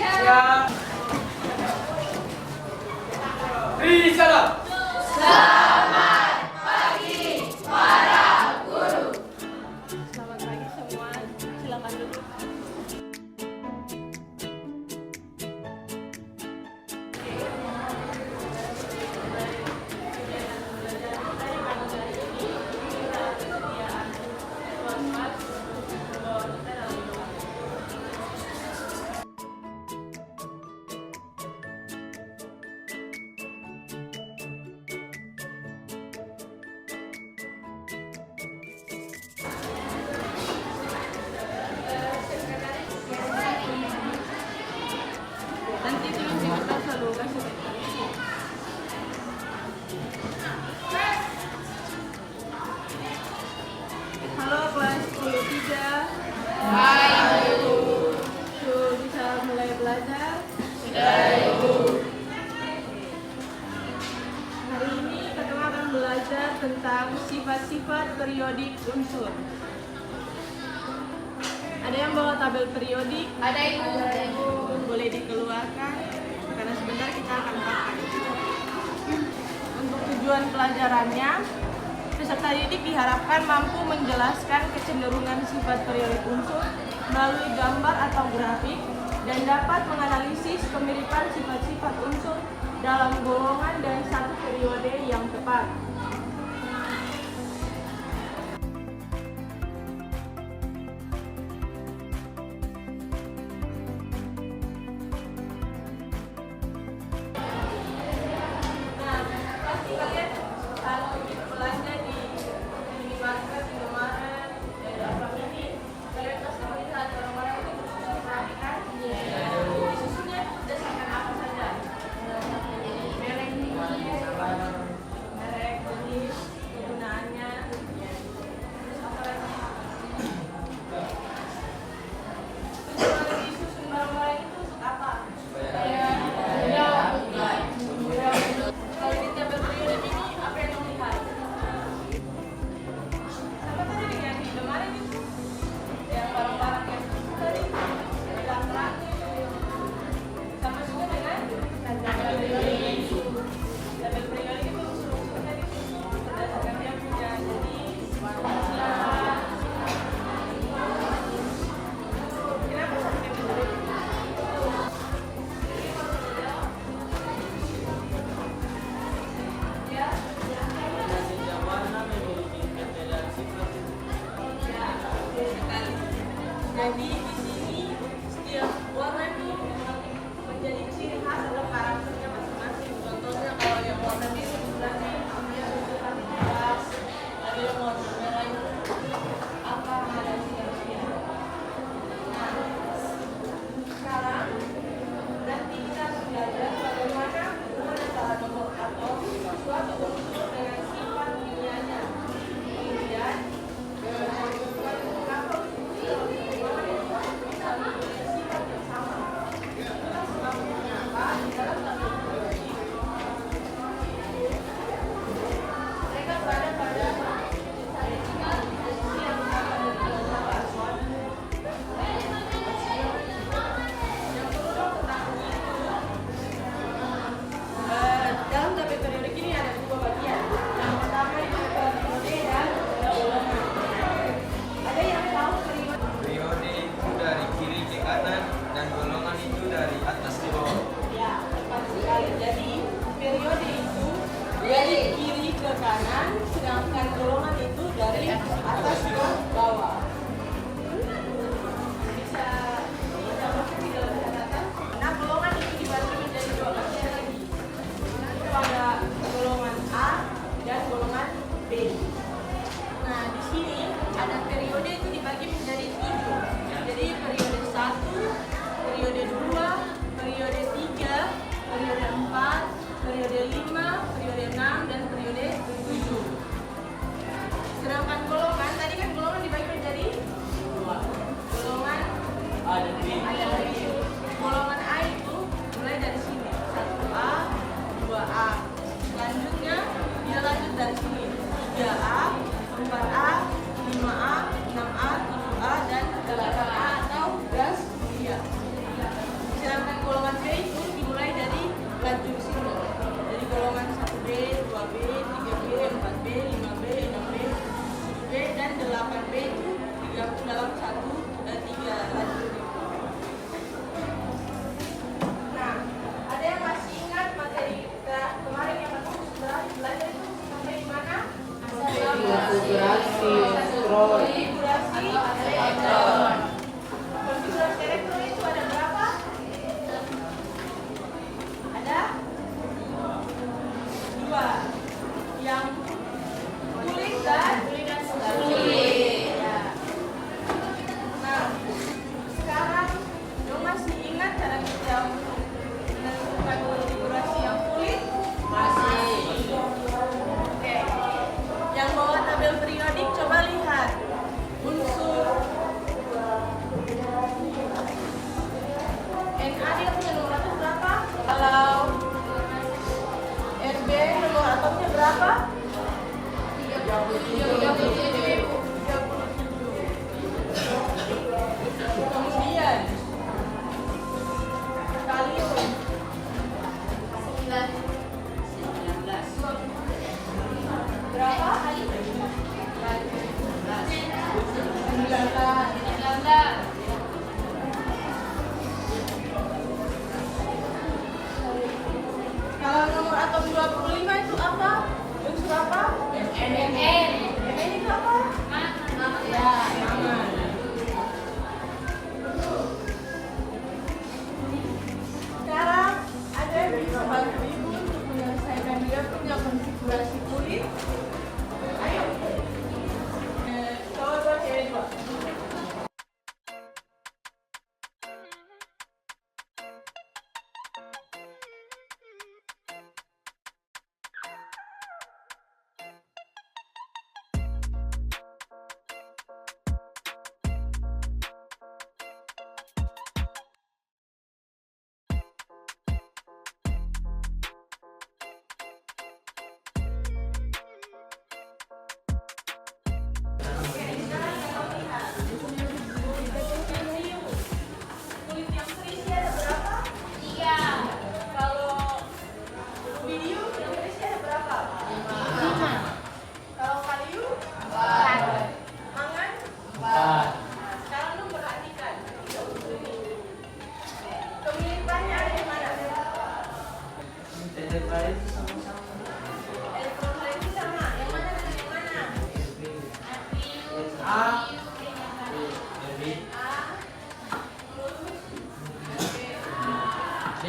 Siap. Risalah. Selamat pagi para guru. Selamat pagi semua, silakan duduk. Nanti terus kita selalu kasih halo kelas 10-3. Hai Ibu. Bisa mulai belajar. Sudah Ibu. Hari ini kita akan belajar tentang sifat-sifat periodik unsur. Ada yang bawa tabel periodik? Ada Ibu. Boleh dikeluarkan karena sebentar kita akan pakai. Untuk tujuan pelajarannya, peserta didik diharapkan mampu menjelaskan kecenderungan sifat periodik unsur melalui gambar atau grafik dan dapat menganalisis kemiripan sifat-sifat unsur dalam golongan dan satu periode yang tepat. Pasti kalian kalau belanja di minimarket, Indomaret, dan apa ini, kalian pasti melihat orang-orang itu bersusun rapi kan? Susunya berdasarkan apa saja? Merek jenis, kegunaannya, terus apa lagi? Terus kalau disusun barang-barang itu untuk apa? Kalau di tabel periode ini apa yang kamu lihat? Sama tadi dengan di Indomaret itu yang barang-barang yang tadi terang-terangnya sama juga dengan tabel periode ini. Tabel periode itu unsur-unsurnya disusun berdasarkan dia punya jenis, warna. Kenapa sampai periode ini? Jadi di sini setiap warna itu menjadi ciri khas atau karakternya masing-masing. Contohnya kalau yang warna biru berarti dia tunjukkan keras, ada yang warna merah itu apa ada siap-siap. Nah, sekarang nanti kita akan belajar bagaimana hubungan antara nomor atom suatu unsur dengan sifat kimianya. Kemudian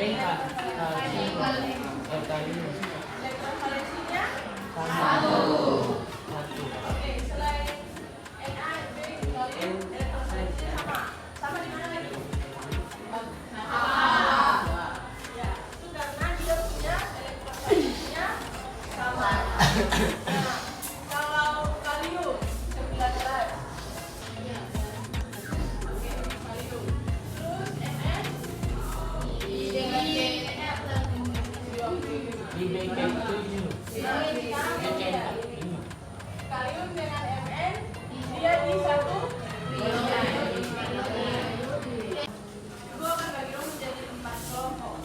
Elektrovalensinya Satu. Oke, selain Na, B, kalium, elektrovalensinya sama. Sama di mana lagi? Ya, itu karena dia punya elektrovalensinya sama. Nah, kalau kalium 19. Oke, kalium. Terus Mn kalium dengan Mn dia di satu dua akan bagi menjadi 4 kelompok.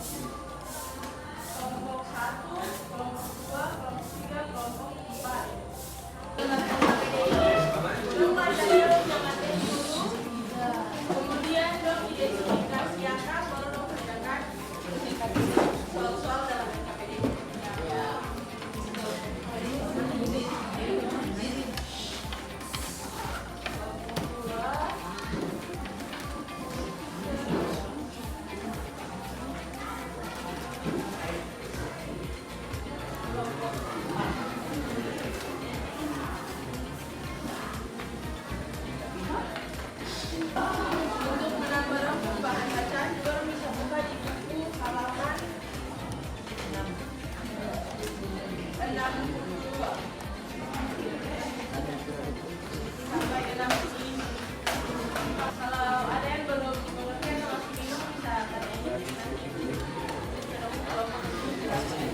Kelompok 1, kelompok 2, kelompok 3, kelompok 4. Rumah dari jangan dulu. Kemudian dong diidentifikasikan baru dong kerjakan soal-soal dalam NKPD. Untuk menambah bahan bacaan juga bisa buka di buku halaman 62 sampai 65. Kalau ada yang belum mengerti atau masih bingung bisa tanya nanti. Kalau mau jelaskan.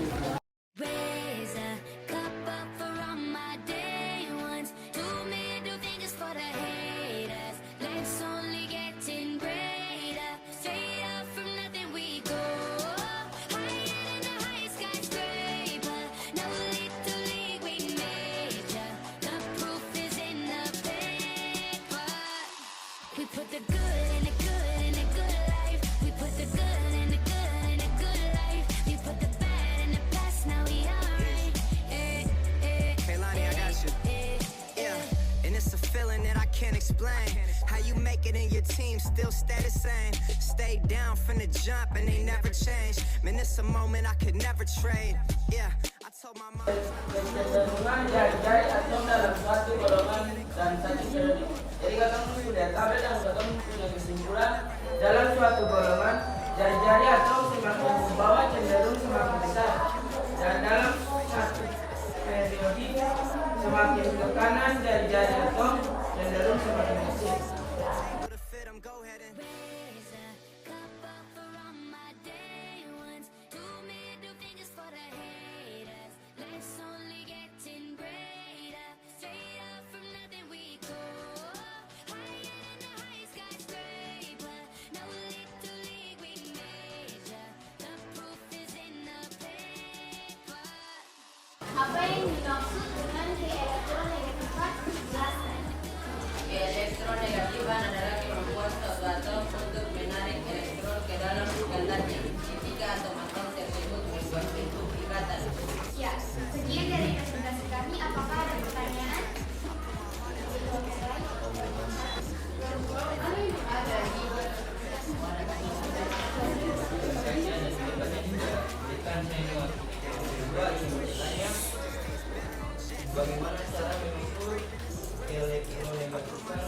Raise a cup up for all my day ones. Two middle fingers for the haters. Life's only getting greater. Straight up from nothing we go. Higher than the highest skyscraper. No little league we major. The proof is in the paper. We put the good in the good in the good life. We put the good in the good in the good life. We put the bad in the past. Now we alright. Hey Lonnie, I got you. Yeah, and it's a feeling that I can't explain. How you make it in your team still stay the same. Stay down from the jump and they never change. Man, it's a moment I could never trade. Yeah, I told my mom. Kecenderungan jari-jari atom dalam suatu golongan dan satu periode. Jadi kakak sudah tahu dan kakak punya kesimpulan dalam suatu golongan jari-jari atom semakin membawa cenderung semakin besar dan dalam satu periode semakin ke kanan jari-jari atom cenderung semakin kecil. To fit 'em, go ahead and. Raise a cup up for all my day ones. Two middle fingers for the haters. Life's only getting greater. Straight up from nothing we go. Higher than the highest skyscraper. No little league we major. The proof is in the paper. Apa yang dimaksud dengan keelektronegatifan? Jelaskan. Keelektronegatifan adalah kemampuan suatu atom untuk menarik elektron ke dalam ikatannya ketika atom-atom tersebut membuat bentuk ikatan. Ya, sekian dari presentasi kami. Apakah ada pertanyaan? Ada. Bagaimana cara mengukur keelektronegatifan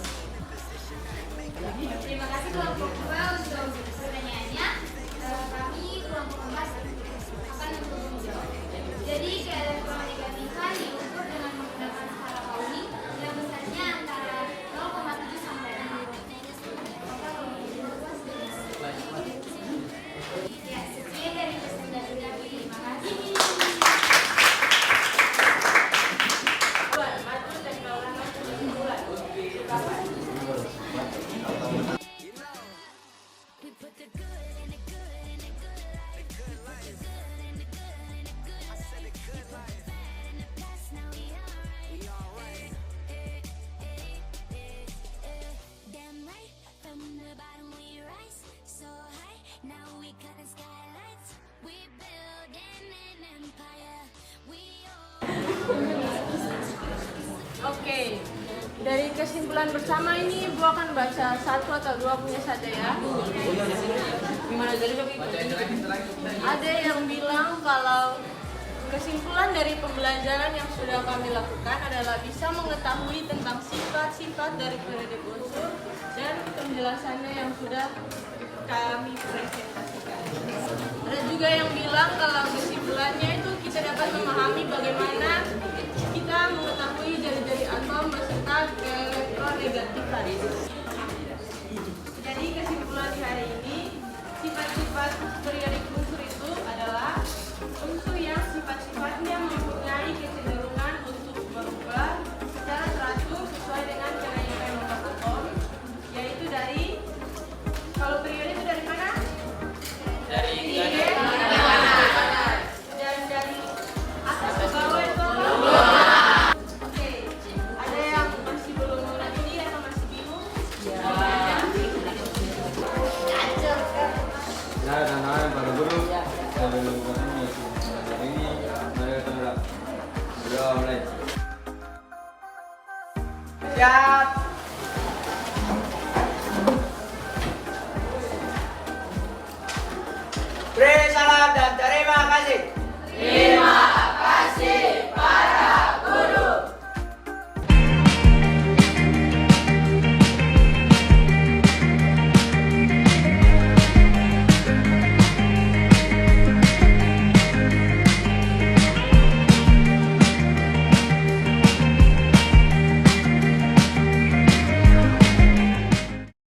Dari kesimpulan bersama ini, Bu akan baca 1 atau 2 punya saja ya. Gimana jadi Bapak? Ada yang bilang kalau kesimpulan dari pembelajaran yang sudah kami lakukan adalah bisa mengetahui tentang sifat-sifat dari periodik unsur dan penjelasannya yang sudah kami presentasikan. Ada juga yang bilang kalau kesimpulannya itu kita dapat memahami bagaimana kita mengetahui jari-jari atom beserta elektronegatifan. Jadi kesimpulan di hari ini, sifat-sifat periodik unsur itu adalah unsur yang sifat-sifatnya mempunyai kecenderungan untuk berubah secara teratur sesuai dengan kenaikan nomor atom, yaitu dari, kalau periode itu dari mana? Dari Dan dari atas ke bawah itu apa? Oke, ada yang masih belum mengerti atau masih bingung? Ya, dan para guru dari kami hari ini mereka sudah mulai. Siap.